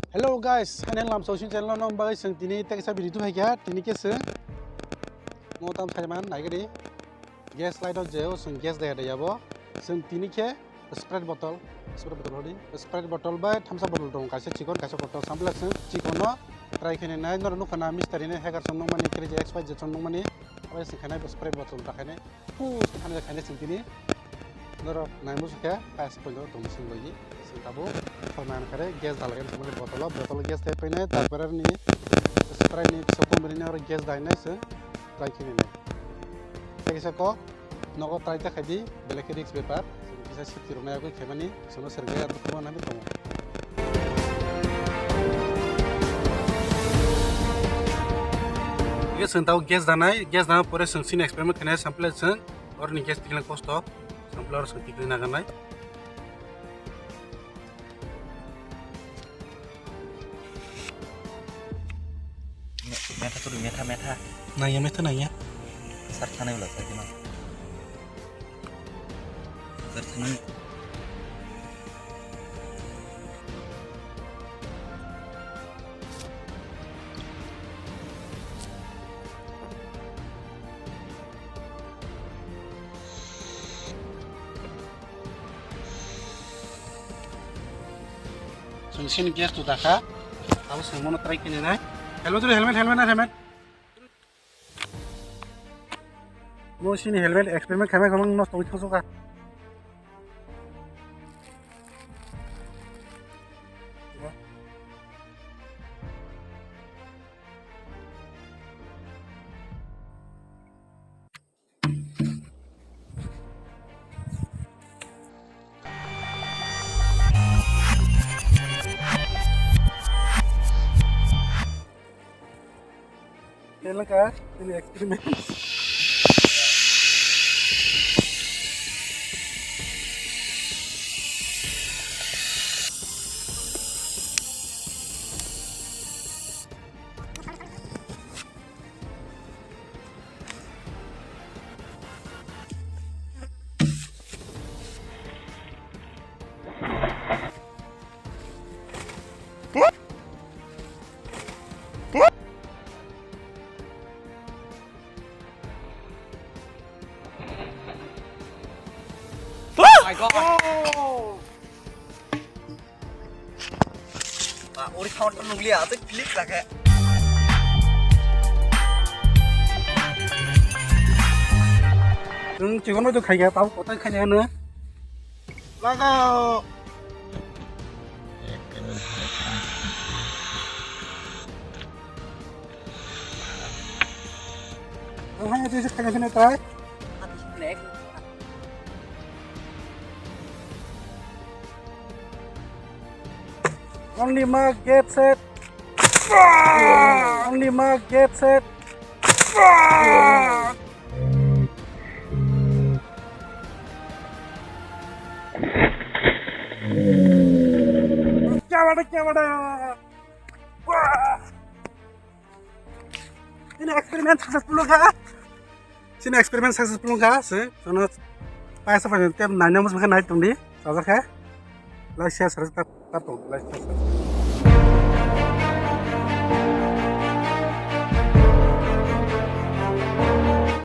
Hello guys, hanen lam social channel nong bagai seng tini tek sa video hai kya tini ke se mo tam thaiman nai gadi gas light of jeo seng gas de yabo seng tini ke Sprite bottle hodi Sprite bottle by thamsa bottle dong kaise chikon kaise bottle sampla seng chikono try khene nai nor nu khana misteri ne hacker song nong mani kre xy je song nong mani abai se khana Sprite bottle ta khane pu khana khane seng tini nor nai mu se kaise poilo dong seng logi seng tabo forman kare gas dalgen samane bottle gas te pene tarpore ni Sprite ni sokom rini or gas daine se try khene ne kaise ko nogo try ta khadi black rix paper bisa sip tirona ko khemani sono serge ar ko na mi tomo ये संताव gas दाना पूरे संसिन experiment करने sample सं और नि gas टिकलन cost of sample और संति करना करना मेथा तो मेथा नहीं मेथा नहीं है सर खाने वाला सर किना सर खाने संसिन गैस तो दाखा अब सेमोनो ट्राई करने ना हेलमेट मोसिनी हेलमेट एक्सपेरिमेंट खामे खमंग नस्ट होई खसोका का ini eksperimen my god 우리 카운터 누구야 아직 클릭 라게 chỉ có tôi khai gà tao có tay khai gà nữa là cao hai người sẽ khai gà thế này tới only mark get set only mark get set क्या बड़ा ini eksperimen successful ka se sono paisa pa tem nanya mus bukan naik tundi saja ka like share subscribe like